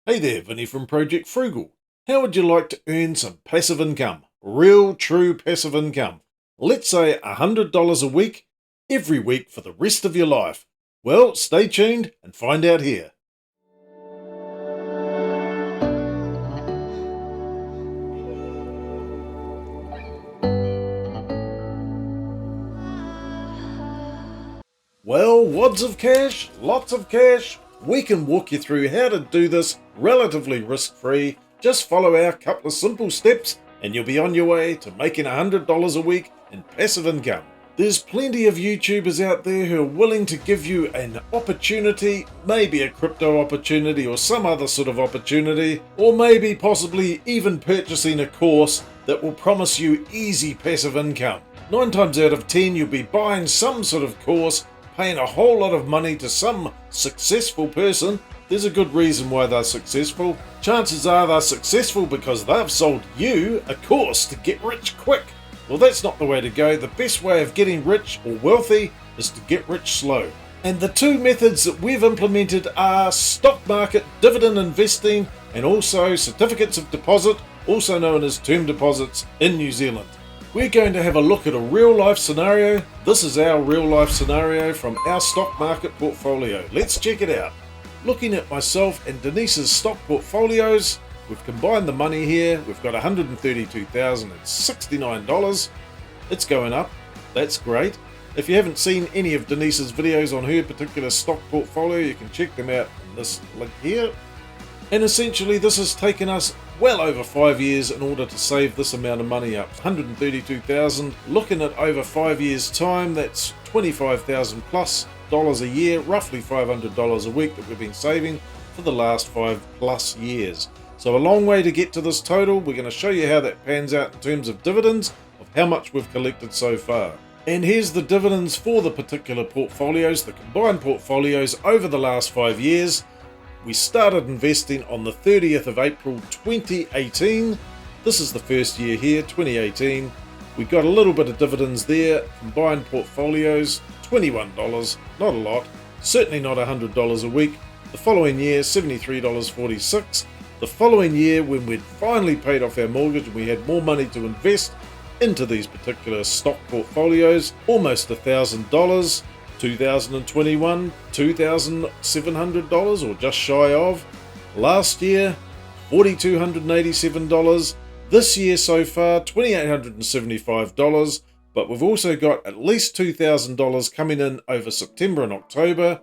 Hey there, Vinny from Project Frugal. How would you like to earn some passive income? Real, true passive income. Let's say $100 a week, every week for the rest of your life. Well, stay tuned and find out here. Well, wads of cash, lots of cash. We can walk you through how to do this relatively risk-free. Just follow our couple of simple steps and you'll be on your way to making $100 a week in passive income. There's plenty of YouTubers out there who are willing to give you an opportunity, maybe a crypto opportunity or some other sort of opportunity, or maybe possibly even purchasing a course that will promise you easy passive income. 9 times out of 10 you'll be buying some sort of course, paying a whole lot of money to some successful person. There's a good reason why they're successful. Chances are they're successful because they've sold you a course to get rich quick. Well, that's not the way to go. The best way of getting rich or wealthy is to get rich slow. And the two methods that we've implemented are stock market dividend investing and also certificates of deposit, also known as term deposits in New Zealand. We're going to have a look at a real-life scenario. This is our real-life scenario from our stock market portfolio. Let's check it out. Looking at myself and Denise's stock portfolios, we've combined the money here. We've got $132,069. It's going up. That's great. If you haven't seen any of Denise's videos on her particular stock portfolio, you can check them out in this link here. And essentially this has taken us well over 5 years in order to save this amount of money up. 132,000. Looking at over 5 years time, that's 25,000 plus dollars a year, roughly $500 a week that we've been saving for the last 5+ years. So a long way to get to this total. We're going to show you how that pans out in terms of dividends, of how much we've collected so far. And here's the dividends for the particular portfolios, the combined portfolios over the last 5 years. We started investing on the 30th of April 2018. This is the first year here, 2018. We got a little bit of dividends there. Combined portfolios, $21, not a lot. Certainly not $100 a week. The following year, $73.46. The following year, when we'd finally paid off our mortgage and we had more money to invest into these particular stock portfolios, almost $1,000. 2021, $2,700 or just shy of. Last year, $4,287. This year so far, $2,875. But we've also got at least $2,000 coming in over September and October,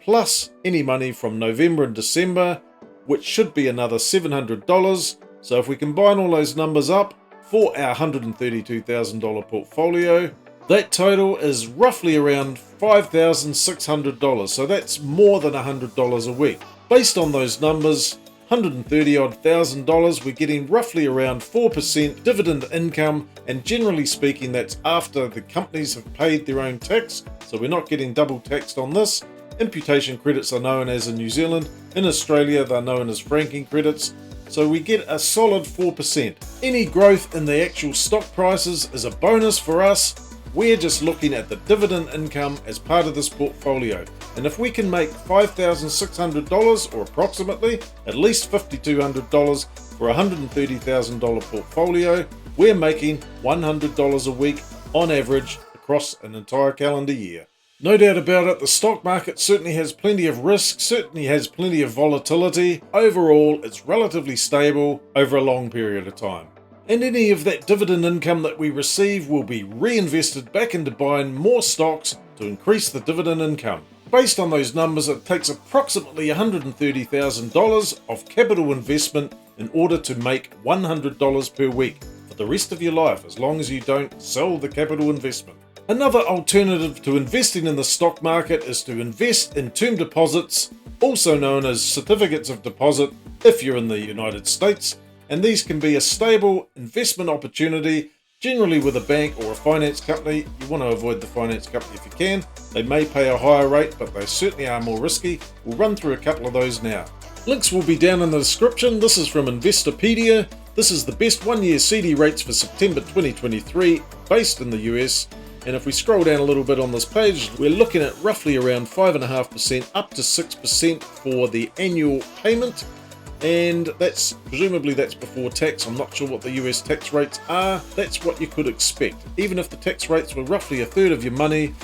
plus any money from November and December, which should be another $700. So if we combine all those numbers up for our $132,000 portfolio, that total is roughly around $5,600, so that's more than $100 a week. Based on those numbers, $130,000, we're getting roughly around 4% dividend income, and generally speaking that's after the companies have paid their own tax, so we're not getting double taxed on this. Imputation credits are known as in New Zealand. In Australia they're known as franking credits. So we get a solid 4%. Any growth in the actual stock prices is a bonus for us. We're just looking at the dividend income as part of this portfolio. And if we can make $5,600 or approximately at least $5,200 for a $130,000 portfolio, we're making $100 a week on average across an entire calendar year. No doubt about it, the stock market certainly has plenty of risk, certainly has plenty of volatility. Overall, it's relatively stable over a long period of time. And any of that dividend income that we receive will be reinvested back into buying more stocks to increase the dividend income. Based on those numbers, it takes approximately $130,000 of capital investment in order to make $100 per week for the rest of your life, as long as you don't sell the capital investment. Another alternative to investing in the stock market is to invest in term deposits, also known as certificates of deposit if you're in the United States. And these can be a stable investment opportunity, generally with a bank or a finance company. You want to avoid the finance company if you can. They may pay a higher rate, but they certainly are more risky. We'll run through a couple of those now. Links will be down in the description. This is from Investopedia. This is the best 1-year CD rates for September 2023, based in the US. And if we scroll down a little bit on this page, we're looking at roughly around 5.5% up to 6% for the annual payment. and presumably that's before tax. I'm not sure what the US tax rates are. That's what you could expect. Even if the tax rates were roughly a third of your money,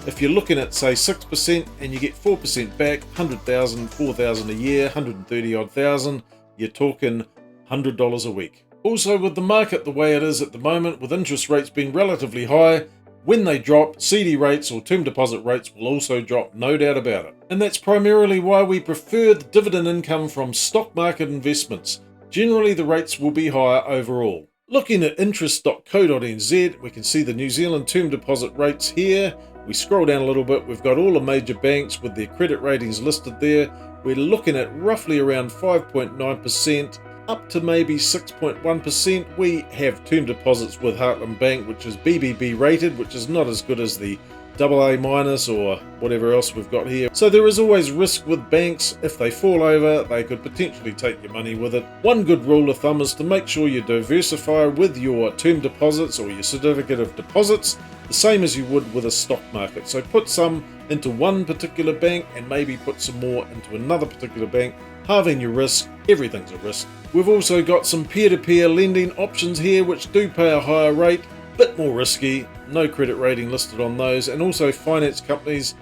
if you're looking at say 6% and you get 4% back, 100,000, 4,000 a year, 130 odd thousand, you're talking $100 a week. Also, with the market the way it is at the moment, with interest rates being relatively high, when they drop, CD rates or term deposit rates will also drop, no doubt about it. And that's primarily why we prefer the dividend income from stock market investments. Generally, the rates will be higher overall. Looking at interest.co.nz, we can see the New Zealand term deposit rates here. We scroll down a little bit, we've got all the major banks with their credit ratings listed there. We're looking at roughly around 5.9%. up to maybe 6.1%. We have term deposits with Heartland Bank, which is BBB rated, which is not as good as the AA minus or whatever else we've got here. So there is always risk with banks. If they fall over, they could potentially take your money with it. One good rule of thumb is to make sure you diversify with your term deposits or your certificate of deposits, the same as you would with a stock market. So put some into one particular bank and maybe put some more into another particular bank, halving your risk. Everything's a risk. We've also got some peer-to-peer lending options here which do pay a higher rate, bit more risky, no credit rating listed on those, and also finance companies,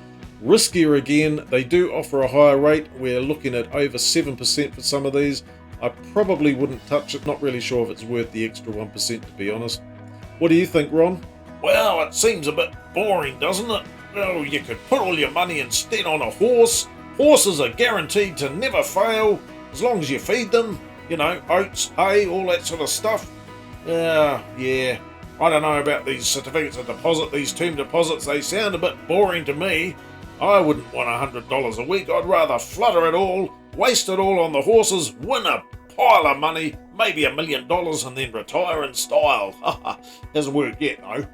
riskier again, they do offer a higher rate. We're looking at over 7% for some of these. I probably wouldn't touch it, not really sure if it's worth the extra 1% to be honest. What do you think, Ron? Well, it seems a bit boring, doesn't it? Well, you could put all your money instead on a horse. Horses are guaranteed to never fail, as long as you feed them. You know, oats, hay, all that sort of stuff. Yeah. I don't know about these certificates of deposit, these term deposits. They sound a bit boring to me. I wouldn't want $100 a week. I'd rather flutter it all, waste it all on the horses, win a pile of money, maybe $1 million, and then retire in style. Hasn't worked yet, though.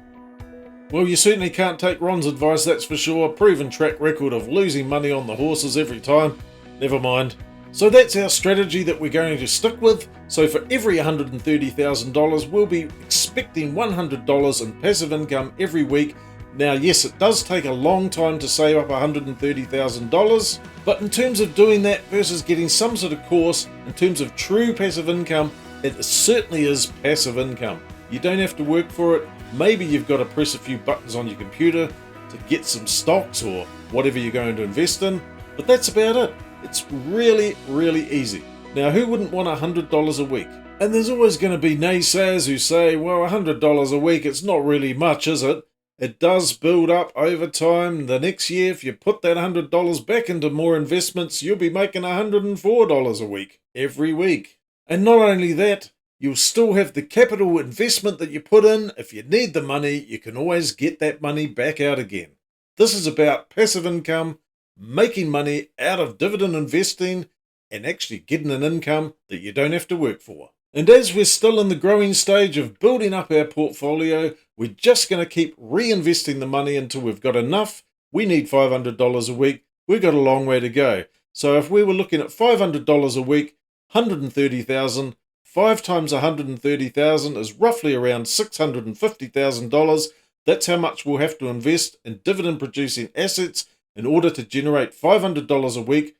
Well, you certainly can't take Ron's advice, that's for sure. Proven track record of losing money on the horses every time. Never mind. So that's our strategy that we're going to stick with. So for every $130,000, we'll be expecting $100 in passive income every week. Now, yes, it does take a long time to save up $130,000, but in terms of doing that versus getting some sort of course, in terms of true passive income, it certainly is passive income. You don't have to work for it. Maybe you've got to press a few buttons on your computer to get some stocks or whatever you're going to invest in, but that's about it. It's really, really easy. Now, who wouldn't want $100 a week? And there's always going to be naysayers who say, well, $100 a week, it's not really much, is it? It does build up over time. The next year, if you put that $100 back into more investments, you'll be making $104 a week, every week. And not only that, you'll still have the capital investment that you put in. If you need the money, you can always get that money back out again. This is about passive income, making money out of dividend investing, and actually getting an income that you don't have to work for. And as we're still in the growing stage of building up our portfolio, we're just going to keep reinvesting the money until we've got enough. We need $500 a week. We've got a long way to go. So if we were looking at $500 a week, $130,000, 5 times $130,000 is roughly around $650,000. That's how much we'll have to invest in dividend producing assets in order to generate $500 a week,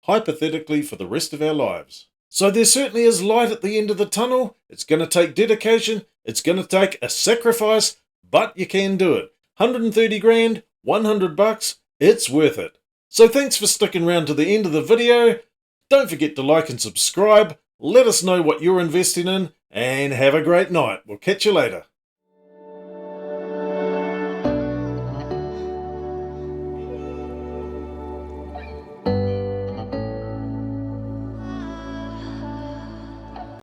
hypothetically, for the rest of our lives. So there certainly is light at the end of the tunnel. It's going to take dedication. It's going to take a sacrifice, but you can do it. 130 grand, $100, it's worth it. So thanks for sticking around to the end of the video. Don't forget to like and subscribe. Let us know what you're investing in, and have a great night. We'll catch you later.